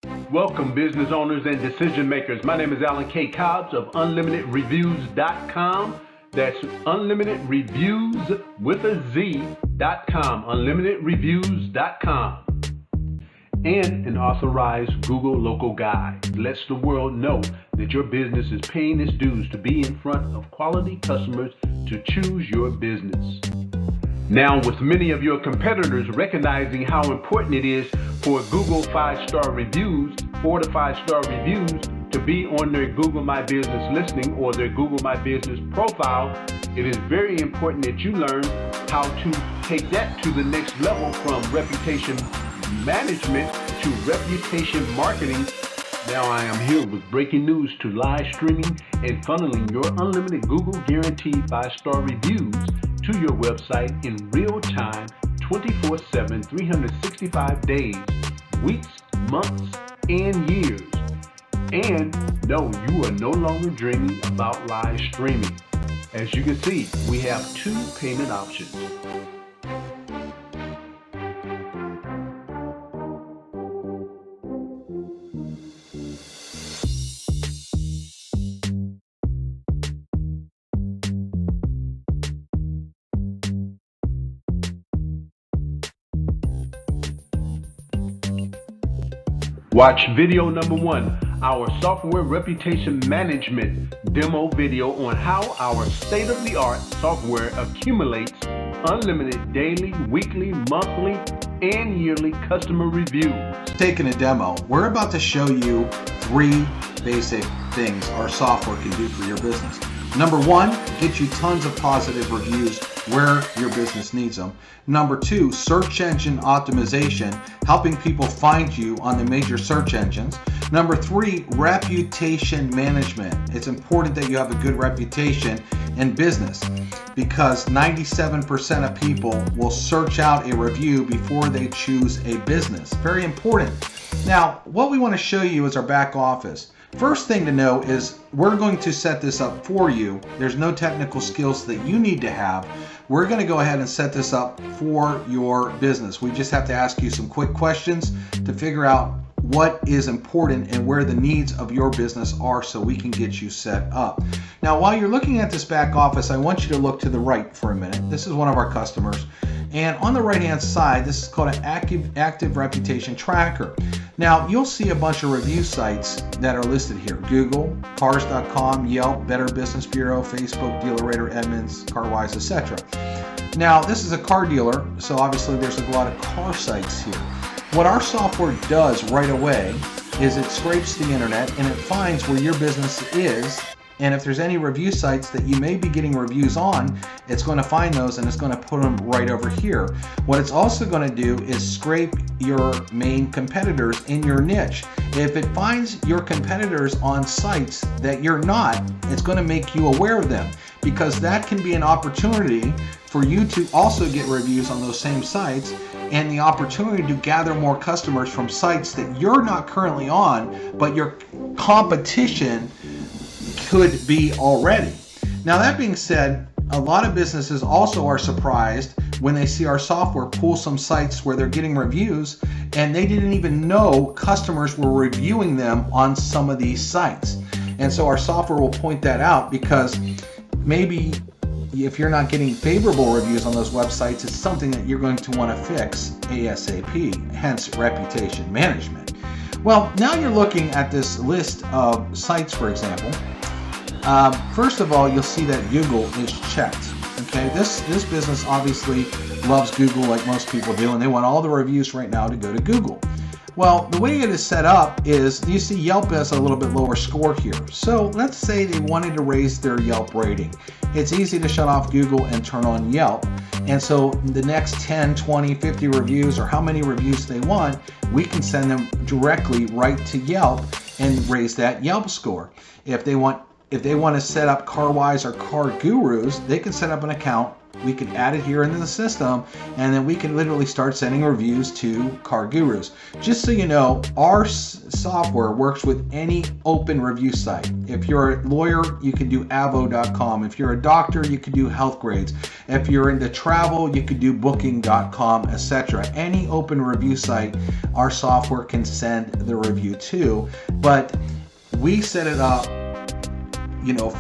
Welcome, business owners and decision makers. My name is Alan K. Cobbs of UnlimitedReviews.com. That's UnlimitedReviews with a Z.com. UnlimitedReviews.com. And an authorized Google local guide lets the world know that your business is paying its dues to be in front of quality customers to choose your business. Now, with many of your competitors recognizing how important it is for Google 5-star reviews, 4 to 5-star reviews, to be on their Google My Business listing or their Google My Business profile, it is very important that you learn how to take that to the next level from reputation management to reputation marketing. Now I am here with breaking news to live streaming and funneling your unlimited Google guaranteed 5-star reviews to your website in real time, 24/7, 365 days, weeks, months, and years. And no, you are no longer dreaming about live streaming. As you can see, we have 2 payment options. Watch video number 1, our software reputation management demo video on how our state-of-the-art software accumulates unlimited daily, weekly, monthly, and yearly customer reviews. Taking a demo, we're about to show you 3 basic things our software can do for your business. Number 1, get you tons of positive reviews where your business needs them. Number 2, search engine optimization, helping people find you on the major search engines. Number 3, reputation management. It's important that you have a good reputation in business because 97% of people will search out a review before they choose a business. Very important. Now, what we want to show you is our back office. First thing to know is we're going to set this up for you. There's no technical skills that you need to have. We're going to go ahead and set this up for your business. We just have to ask you some quick questions to figure out what is important and where the needs of your business are so we can get you set up. Now, while you're looking at this back office, I want you to look to the right for a minute. This is one of our customers. And on the right-hand side, this is called an active reputation tracker. Now, you'll see a bunch of review sites that are listed here. Google, Cars.com, Yelp, Better Business Bureau, Facebook, DealerRater, Edmunds, CarWise, etc. Now, this is a car dealer, so obviously there's a lot of car sites here. What our software does right away is it scrapes the internet and it finds where your business is, and if there's any review sites that you may be getting reviews on, it's going to find those and it's going to put them right over here. What it's also going to do is scrape your main competitors in your niche. If it finds your competitors on sites that you're not, it's going to make you aware of them, because that can be an opportunity for you to also get reviews on those same sites and the opportunity to gather more customers from sites that you're not currently on, but your competition could be already. Now, that being said, a lot of businesses also are surprised when they see our software pull some sites where they're getting reviews and they didn't even know customers were reviewing them on some of these sites. And so our software will point that out, because maybe if you're not getting favorable reviews on those websites, it's something that you're going to want to fix ASAP, hence reputation management. Well, now you're looking at this list of sites, for example. First of all, you'll see that Google is checked. Okay, this business obviously loves Google like most people do, and they want all the reviews right now to go to Google. Well, the way it is set up is, you see Yelp has a little bit lower score here. So let's say they wanted to raise their Yelp rating. It's easy to shut off Google and turn on Yelp. And so the next 10, 20, 50 reviews, or how many reviews they want, we can send them directly right to Yelp and raise that Yelp score. If they want to set up CarWise or Car Gurus, they can set up an account we can add it here into the system, and then we can literally start sending reviews to CarGurus. Just so you know, our software works with any open review site. If you're a lawyer, you can do Avvo.com. If you're a doctor, you can do HealthGrades. If you're into travel, you could do Booking.com, etc. Any open review site, our software can send the review to. But we set it up,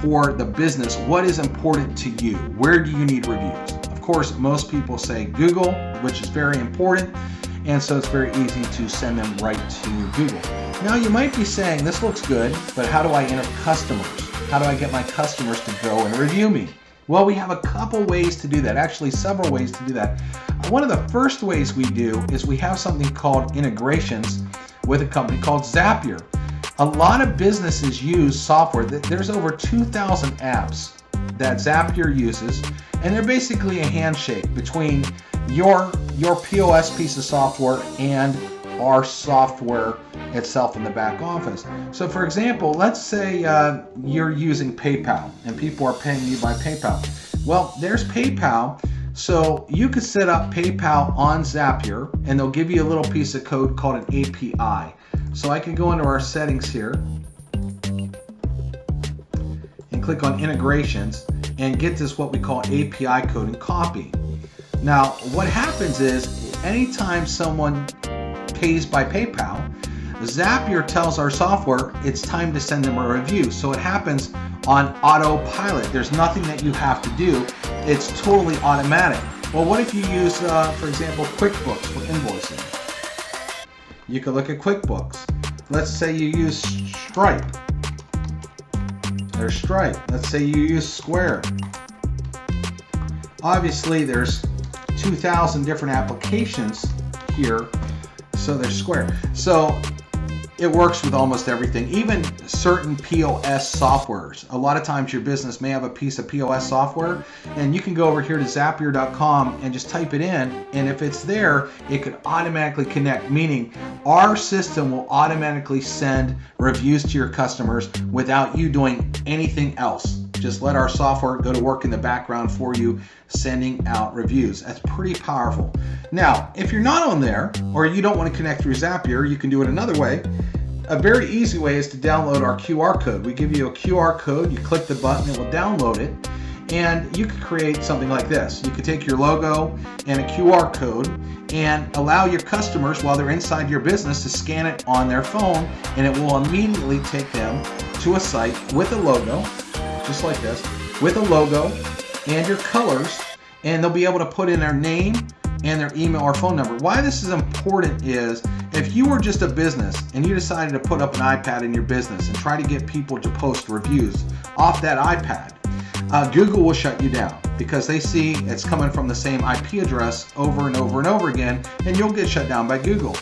for the business. What is important to you? Where do you need reviews? Of course, most people say Google, which is very important, and so it's very easy to send them right to Google. Now you might be saying, this looks good, but how do I enter customers? How do I get my customers to go and review me? Well, we have a couple ways to do that, actually several ways to do that. One of the first ways we do is we have something called integrations with a company called Zapier. A lot of businesses use software. There's over 2,000 apps that Zapier uses, and they're basically a handshake between your POS piece of software and our software itself in the back office. So for example, let's say you're using PayPal and people are paying you by PayPal. Well, there's PayPal. So you could set up PayPal on Zapier, and they'll give you a little piece of code called an API. So I can go into our settings here and click on integrations and get this what we call API code and copy. Now what happens is anytime someone pays by PayPal, Zapier tells our software it's time to send them a review. So it happens on autopilot. There's nothing that you have to do. It's totally automatic. Well, what if you use, for example, QuickBooks for invoicing? You can look at QuickBooks. Let's say you use Stripe. There's Stripe. Let's say you use Square. Obviously, there's 2,000 different applications here. So there's Square. So it works with almost everything, even certain POS softwares. A lot of times your business may have a piece of POS software, and you can go over here to Zapier.com and just type it in, and if it's there, it could automatically connect, meaning our system will automatically send reviews to your customers without you doing anything else. Just let our software go to work in the background for you, sending out reviews. That's pretty powerful. Now, if you're not on there, or you don't want to connect through Zapier, you can do it another way. A very easy way is to download our QR code. We give you a QR code, you click the button, it will download it, and you could create something like this. You could take your logo and a QR code and allow your customers, while they're inside your business, to scan it on their phone, and it will immediately take them to a site with a logo, just like this, with a logo and your colors, and they'll be able to put in their name and their email or phone number. Why this is important is if you were just a business and you decided to put up an iPad in your business and try to get people to post reviews off that iPad, Google will shut you down because they see it's coming from the same IP address over and over and over again, and you'll get shut down by Google.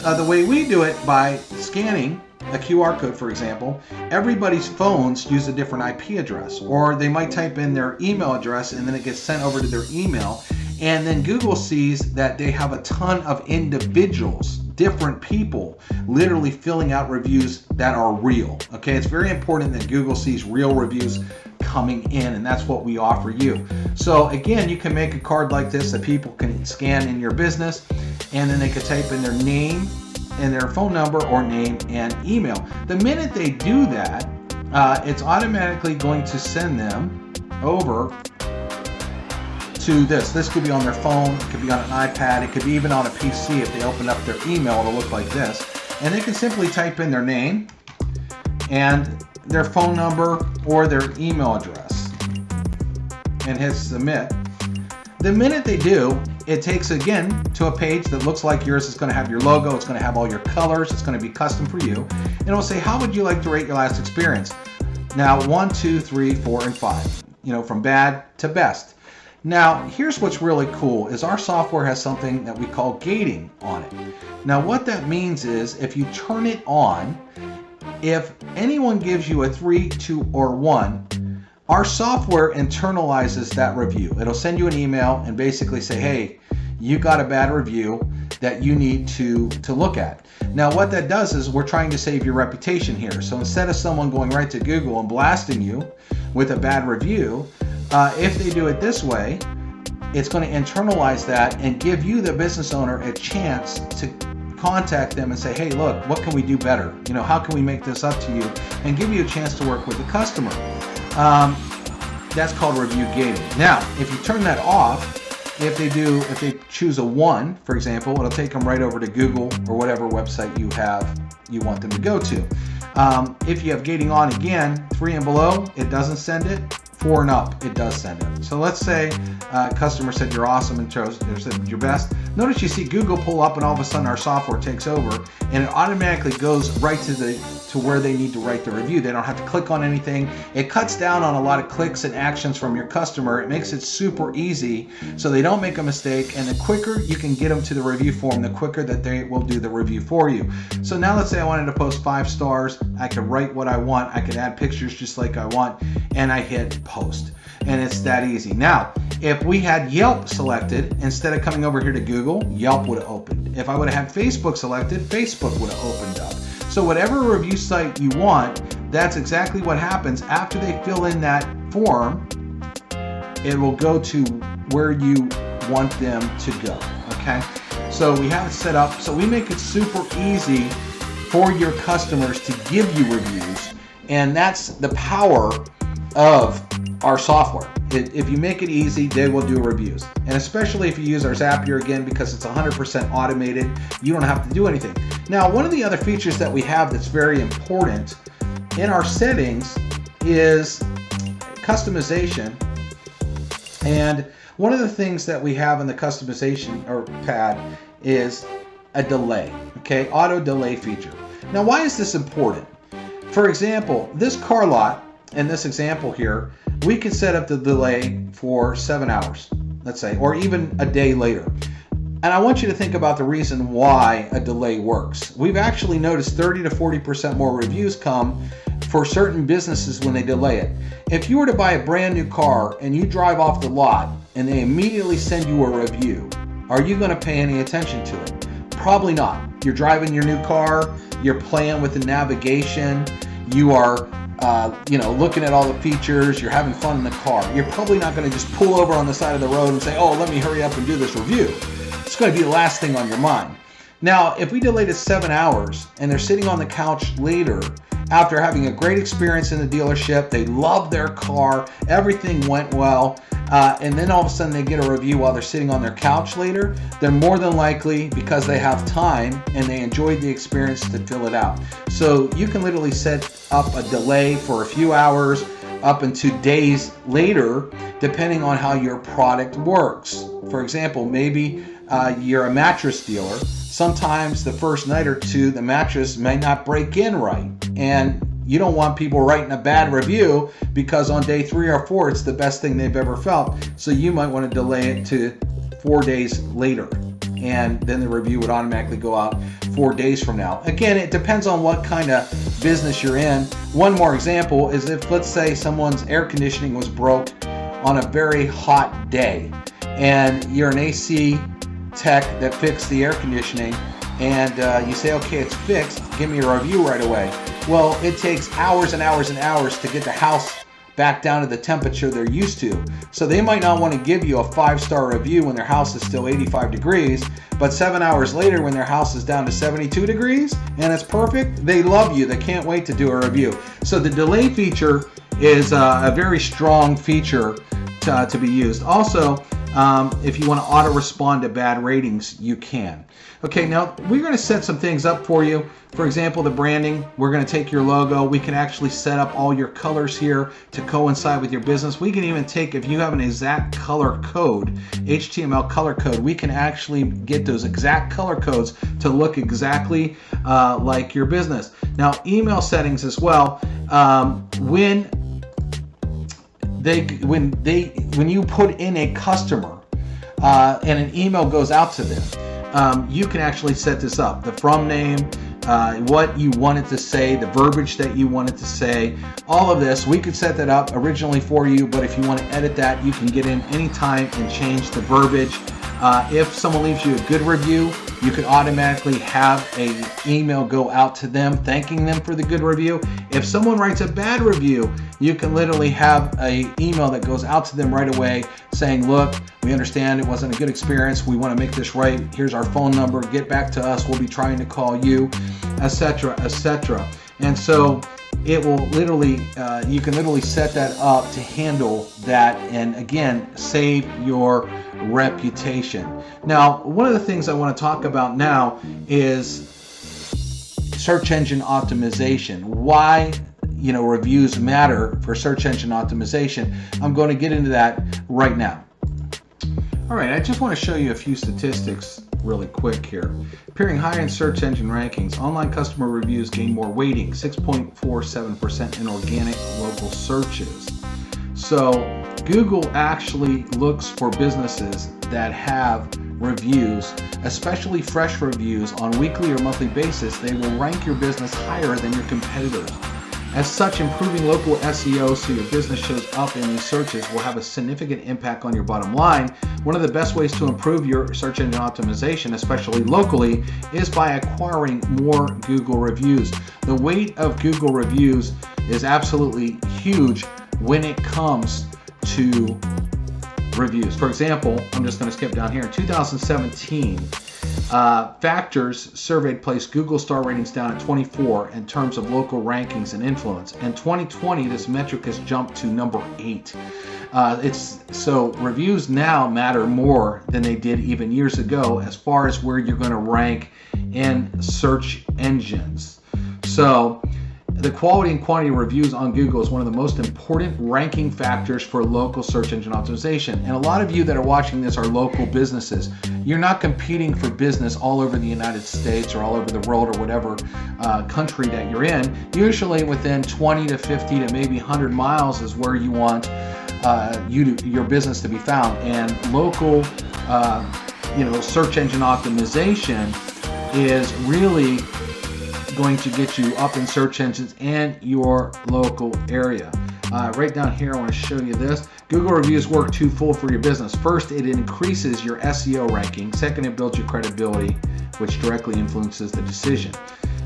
The way we do it, by scanning a QR code, for example, everybody's phones use a different IP address, or they might type in their email address and then it gets sent over to their email, and then Google sees that they have a ton of individuals, different people, literally filling out reviews that are real. Okay, it's very important that Google sees real reviews coming in, and that's what we offer you. So again, you can make a card like this that people can scan in your business, and then they can type in their name and their phone number or name and email. The minute they do that, it's automatically going to send them over to this. This could be on their phone, it could be on an iPad, it could be even on a PC. If they open up their email, it'll look like this. And they can simply type in their name and their phone number or their email address and hit submit. The minute they do, it takes again to a page that looks like yours. It's going to have your logo, it's going to have all your colors, it's going to be custom for you, and it'll say, how would you like to rate your last experience? Now 1, 2, 3, 4, and 5, from bad to best. Now here's what's really cool is our software has something that we call gating on it. Now what that means is if you turn it on, if anyone gives you a 3, 2, or 1, our software internalizes that review. It'll send you an email and basically say, hey, you got a bad review that you need to look at. Now what that does is we're trying to save your reputation here. So instead of someone going right to Google and blasting you with a bad review, if they do it this way, it's going to internalize that and give you, the business owner, a chance to contact them and say, hey, look, what can we do better? How can we make this up to you? And give you a chance to work with the customer. That's called review gating. Now, if you turn that off, if they choose a 1, for example, it'll take them right over to Google or whatever website you want them to go to. If you have gating on again, 3 and below, it doesn't send it. 4 and up, it does send it. So let's say customer said you're awesome and said you're best. Notice you see Google pull up, and all of a sudden our software takes over, and it automatically goes right to where they need to write the review. They don't have to click on anything. It cuts down on a lot of clicks and actions from your customer. It makes it super easy so they don't make a mistake, and the quicker you can get them to the review form, the quicker that they will do the review for you. So now let's say I wanted to post 5 stars. I could write what I want. I could add pictures just like I want, and I hit post. And it's that easy. Now, if we had Yelp selected, instead of coming over here to Google, Yelp would have opened. If I would have had Facebook selected, Facebook would have opened up. So whatever review site you want, that's exactly what happens. After they fill in that form, it will go to where you want them to go. Okay? So we have it set up. So we make it super easy for your customers to give you reviews. And that's the power of our software. If you make it easy, they will do reviews. And especially if you use our Zapier, again, because it's 100% automated, you don't have to do anything. Now, one of the other features that we have that's very important in our settings is customization. And one of the things that we have in the customization or pad is a delay, okay? Auto delay feature. Now, why is this important? For example, this car lot, in this example here, we could set up the delay for 7 hours, let's say, or even a day later. And I want you to think about the reason why a delay works. We've actually noticed 30 to 40% more reviews come for certain businesses when they delay it. If you were to buy a brand new car and you drive off the lot and they immediately send you a review, are you going to pay any attention to it? Probably not. You're driving your new car, you're playing with the navigation, you are looking at all the features, you're having fun in the car. You're probably not going to just pull over on the side of the road and say, oh, let me hurry up and do this review. It's going to be the last thing on your mind. Now, if we delayed it 7 hours and they're sitting on the couch later after having a great experience in the dealership, they love their car, everything went well, and then all of a sudden they get a review while they're sitting on their couch later, they're more than likely, because they have time and they enjoyed the experience, to fill it out. So you can literally set up a delay for a few hours up into days later, depending on how your product works. For example, maybe you're a mattress dealer. Sometimes the first night or two, the mattress may not break in right, and you don't want people writing a bad review because on day 3 or 4 it's the best thing they've ever felt. So you might want to delay it to 4 days later, and then the review would automatically go out 4 days from now. Again, it depends on what kind of business you're in. One more example is if, let's say, someone's air conditioning was broke on a very hot day, and you're an AC tech that fixed the air conditioning, and you say, okay, it's fixed, give me a review right away. Well, it takes hours and hours and hours to get the house back down to the temperature they're used to. So they might not want to give you a 5-star review when their house is still 85 degrees, but 7 hours later when their house is down to 72 degrees and it's perfect, they love you. They can't wait to do a review. So the delay feature is a very strong feature to be used. Also, if you want to auto respond to bad ratings, you can. Okay, now we're going to set some things up for you. For example, the branding, we're going to take your logo. We can actually set up all your colors here to coincide with your business. We can even take, if you have an exact color code, HTML color code, we can actually get those exact color codes to look exactly like your business. Now, email settings as well. When you put in a customer and an email goes out to them, you can actually set this up. The from name, what you wanted to say, the verbiage that you wanted to say, all of this, we could set that up originally for you, but if you want to edit that, you can get in anytime and change the verbiage If someone leaves you a good review, you could automatically have an email go out to them thanking them for the good review. If someone writes a bad review, you can literally have an email that goes out to them right away saying, look, we understand it wasn't a good experience. We want to make this right. Here's our phone number. Get back to us. We'll be trying to call you, etc., etc. And so it will literally, you can literally set that up to handle that and again, save your reputation. Now, one of the things I want to talk about now is search engine optimization. Why, reviews matter for search engine optimization. I'm going to get into that right now. All right, I just want to show you a few statistics really quick here. Appearing higher in search engine rankings, online customer reviews gain more weighting, 6.47% in organic local searches. So Google actually looks for businesses that have reviews, especially fresh reviews on a weekly or monthly basis. They will rank your business higher than your competitors. As such, improving local SEO so your business shows up in these searches will have a significant impact on your bottom line. One of the best ways to improve your search engine optimization, especially locally, is by acquiring more Google reviews. The weight of Google reviews is absolutely huge when it comes to reviews. For example, I'm just going to skip down here. In 2017, Factors surveyed placed Google star ratings down at 24 in terms of local rankings and influence. In 2020, this metric has jumped to number 8. So reviews now matter more than they did even years ago as far as where you're going to rank in search engines. So the quality and quantity of reviews on Google is one of the most important ranking factors for local search engine optimization. And a lot of you that are watching this are local businesses. You're not competing for business all over the United States or all over the world or whatever country that you're in. Usually within 20 to 50 to maybe 100 miles is where you want your business to be found. And local search engine optimization is really going to get you up in search engines and your local area. Right down here, I want to show you this. Google reviews work twofold for your business. First, it increases your SEO ranking. Second, it builds your credibility, which directly influences the decision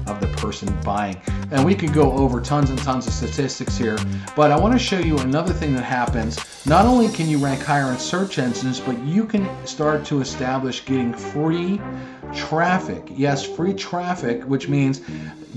of the person buying. And we could go over tons and tons of statistics here, but I want to show you another thing that happens. Not only can you rank higher in search engines, but you can start to establish getting free traffic. Yes, free traffic, which means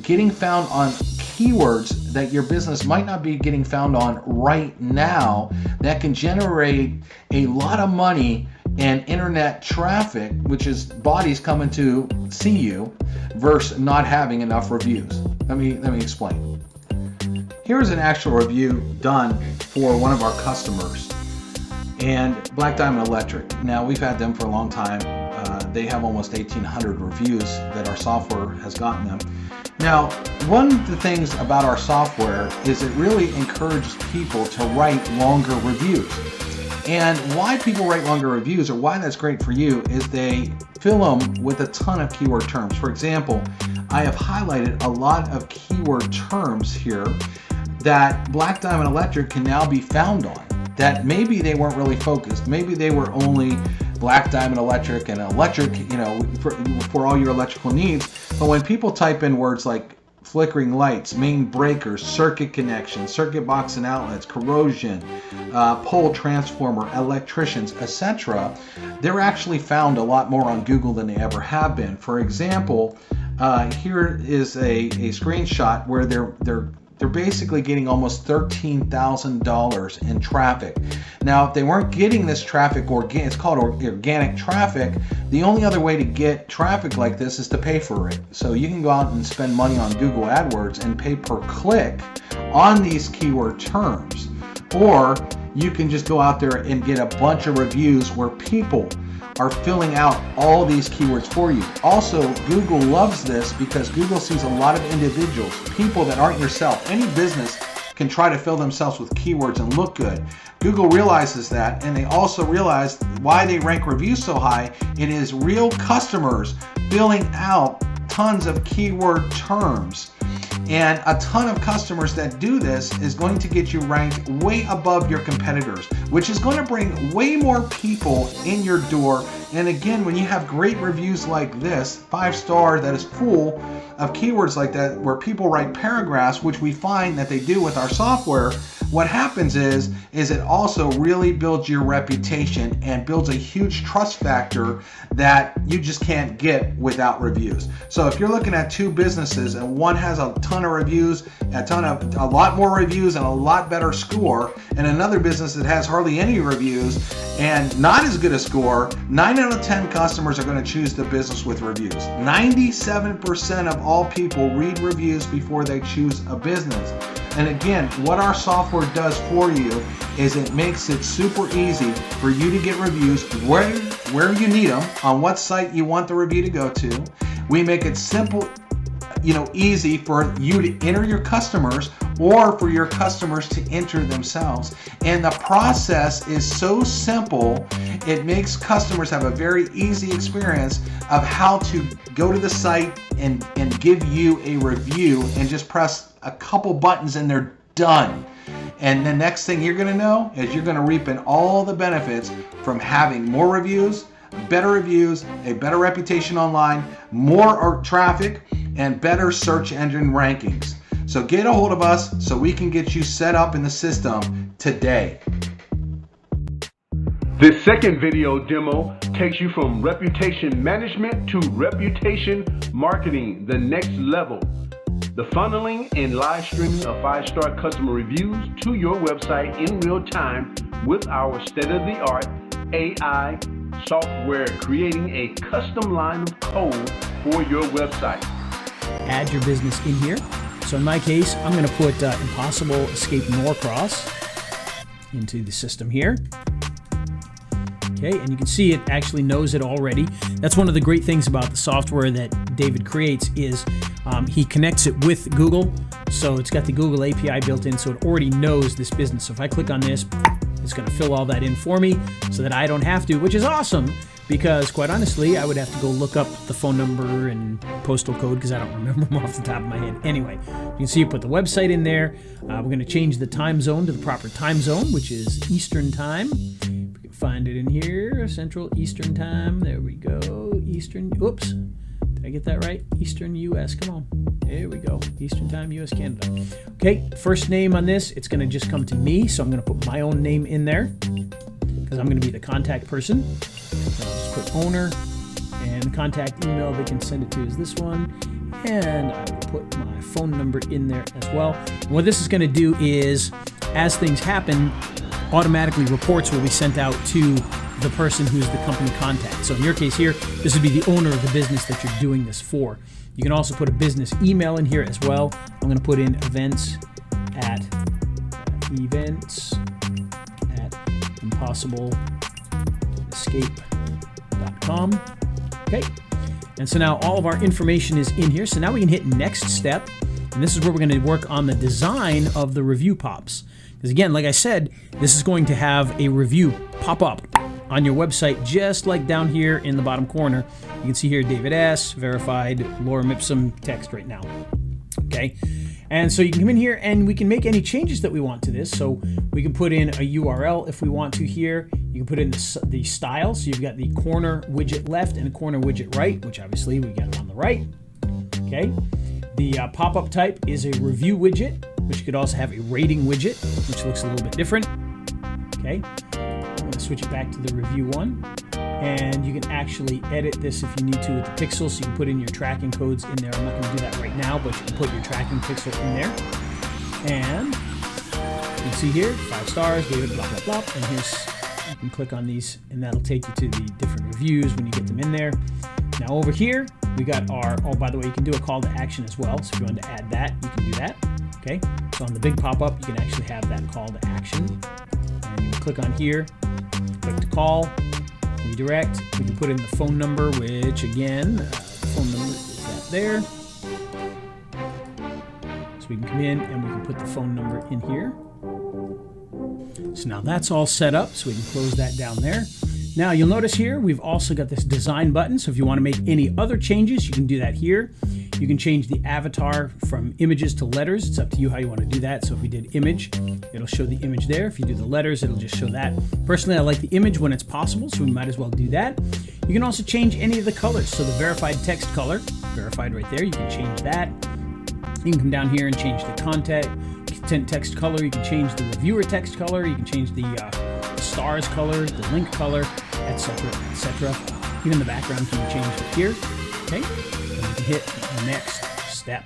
getting found on keywords that your business might not be getting found on right now that can generate a lot of money and internet traffic, which is bodies coming to see you, versus not having enough reviews. Let me explain. Here's an actual review done for one of our customers, and Black Diamond Electric. Now, we've had them for a long time. They have almost 1,800 reviews that our software has gotten them. Now, one of the things about our software is it really encourages people to write longer reviews. And why people write longer reviews, or why that's great for you, is they fill them with a ton of keyword terms. For example, I have highlighted a lot of keyword terms here that Black Diamond Electric can now be found on, that maybe they weren't really focused. Maybe they were only Black Diamond Electric and electric, for all your electrical needs. But when people type in words like flickering lights, main breakers, circuit connections, circuit box and outlets, corrosion, pole transformer, electricians, etc., they're actually found a lot more on Google than they ever have been. For example, here is a screenshot where they're basically getting almost $13,000 in traffic. Now, if they weren't getting this traffic, it's called organic traffic, the only other way to get traffic like this is to pay for it. So you can go out and spend money on Google AdWords and pay per click on these keyword terms. Or you can just go out there and get a bunch of reviews where people are filling out all these keywords for you. Also, Google loves this because Google sees a lot of individuals, people that aren't yourself. Any business can try to fill themselves with keywords and look good. Google realizes that, and they also realize why they rank reviews so high. It is real customers filling out tons of keyword terms. And a ton of customers that do this is going to get you ranked way above your competitors, which is going to bring way more people in your door. And again, when you have great reviews like this, 5-star that is full of keywords like that, where people write paragraphs, which we find that they do with our software, what happens is it also really builds your reputation and builds a huge trust factor that you just can't get without reviews. So if you're looking at two businesses and one has a ton of reviews, a lot more reviews and a lot better score, and another business that has hardly any reviews and not as good a score, 9 out of 10 customers are going to choose the business with reviews. 97% of all people read reviews before they choose a business. And again, what our software does for you is it makes it super easy for you to get reviews where you need them, on what site you want the review to go to. We make it simple, easy for you to enter your customers or for your customers to enter themselves. And the process is so simple, it makes customers have a very easy experience of how to go to the site and give you a review and just press a couple buttons and they're done. And the next thing you're going to know is you're going to reap in all the benefits from having more reviews, a better reputation online, more traffic, and better search engine rankings. So get a hold of us so we can get you set up in the system today. This second video demo takes you from reputation management to reputation marketing, the next level. The funneling and live streaming of 5-star customer reviews to your website in real time with our state-of-the-art AI software, creating a custom line of code for your website. Add your business in here. So in my case, I'm going to put Impossible Escape Norcross into the system here. Okay, and you can see it actually knows it already. That's one of the great things about the software that David creates is he connects it with Google. So it's got the Google API built in, so it already knows this business. So if I click on this, it's going to fill all that in for me so that I don't have to, which is awesome because quite honestly, I would have to go look up the phone number and postal code because I don't remember them off the top of my head. Anyway, you can see you put the website in there. We're going to change the time zone to the proper time zone, which is Eastern time. Find it in here, Central Eastern Time. There we go. Eastern. Oops. Did I get that right? Eastern US. Come on. There we go. Eastern Time, US, Canada. Okay. First name on this, it's going to just come to me. So I'm going to put my own name in there because I'm going to be the contact person. So I'll just put owner and the contact email they can send it to is this one. And I will put my phone number in there as well. And what this is going to do is, as things happen, automatically reports will be sent out to the person who's the company contact. So in your case here, this would be the owner of the business that you're doing this for. You can also put a business email in here as well. I'm going to put in events at impossibleescape.com. Okay. And so now all of our information is in here. So now we can hit next step. And this is where we're going to work on the design of the review pops. Because again, like I said, this is going to have a review pop up on your website, just like down here in the bottom corner. You can see here, David S., verified, Lorem Ipsum text right now. Okay. And so you can come in here and we can make any changes that we want to this. So we can put in a URL if we want to here. You can put in the style. So you've got the corner widget left and the corner widget right, which obviously we got it on the right. Okay. The pop-up type is a review widget, which you could also have a rating widget, which looks a little bit different. Okay, I'm going to switch it back to the review one. And you can actually edit this if you need to with the pixel, so you can put in your tracking codes in there. I'm not going to do that right now, but you can put your tracking pixel in there. And you can see here, 5 stars, David, blah, blah, blah. And here's, you can click on these, and that'll take you to the different reviews when you get them in there. Now over here, we got our, oh, by the way, you can do a call to action as well. So if you want to add that, you can do that. Okay, so on the big pop-up, you can actually have that call to action. And you click on here, click to call, redirect. We can put in the phone number, which again, the phone number is that there. So we can come in and we can put the phone number in here. So now that's all set up, so we can close that down there. Now you'll notice here, we've also got this design button. So if you want to make any other changes, you can do that here. You can change the avatar from images to letters. It's up to you how you want to do that. So if we did image, it'll show the image there. If you do the letters, it'll just show that. Personally, I like the image when it's possible, so we might as well do that. You can also change any of the colors. So the verified text color, verified right there, you can change that. You can come down here and change the content text color. You can change the reviewer text color. You can change the stars color, the link color, etc., etc. Even the background can be changed right here. Okay, and you can hit next step.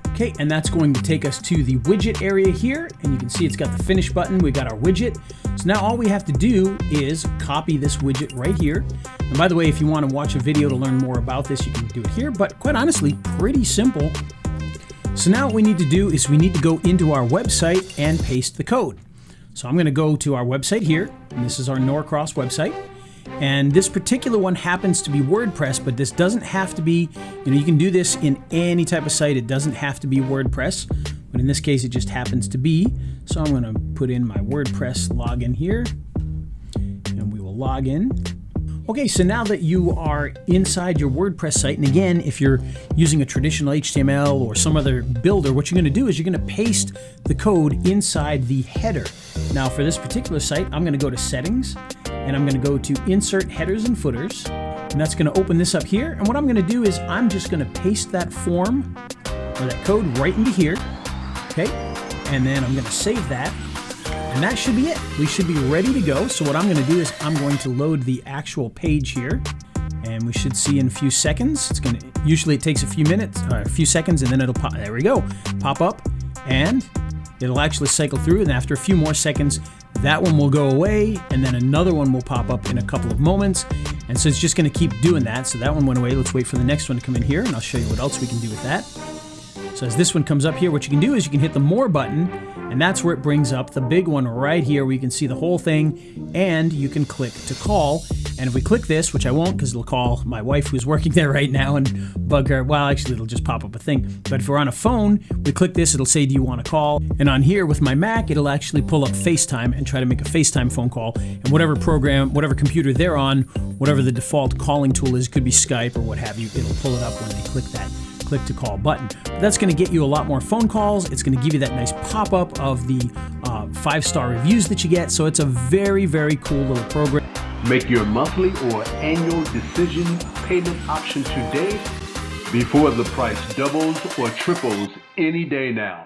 Okay, and that's going to take us to the widget area here, and you can see it's got the finish button. We've got our widget. So now all we have to do is copy this widget right here. And by the way, if you want to watch a video to learn more about this, you can do it here, but quite honestly, pretty simple. So now what we need to do is we need to go into our website and paste the code. So I'm going to go to our website here, and this is our Norcross website. And this particular one happens to be WordPress, but this doesn't have to be, you can do this in any type of site. It doesn't have to be WordPress, but in this case, it just happens to be. So I'm going to put in my WordPress login here, and we will log in. Okay, so now that you are inside your WordPress site, and again, if you're using a traditional HTML or some other builder, what you're going to do is you're going to paste the code inside the header. Now, for this particular site, I'm going to go to Settings, and I'm going to go to Insert Headers and Footers, and that's going to open this up here. And what I'm going to do is I'm just going to paste that form or that code right into here, okay? And then I'm going to save that. And that should be it. We should be ready to go. So what I'm going to do is I'm going to load the actual page here, and we should see in a few seconds. Usually it takes a few minutes, or a few seconds, and then it'll pop. There we go. Pop up, and it'll actually cycle through. And after a few more seconds, that one will go away, and then another one will pop up in a couple of moments. And so it's just going to keep doing that. So that one went away. Let's wait for the next one to come in here, and I'll show you what else we can do with that. So as this one comes up here, what you can do is you can hit the More button, and that's where it brings up the big one right here where you can see the whole thing, and you can click to call. And if we click this, which I won't because it'll call my wife who's working there right now and bug her. Well, actually, it'll just pop up a thing. But if we're on a phone, we click this, it'll say, do you want to call? And on here with my Mac, it'll actually pull up FaceTime and try to make a FaceTime phone call. And whatever program, whatever computer they're on, whatever the default calling tool is, could be Skype or what have you, it'll pull it up when they click that click to call button. But that's going to get you a lot more phone calls. It's going to give you that nice pop-up of the 5-star reviews that you get. So it's a very, very cool little program. Make your monthly or annual decision payment option today before the price doubles or triples any day now.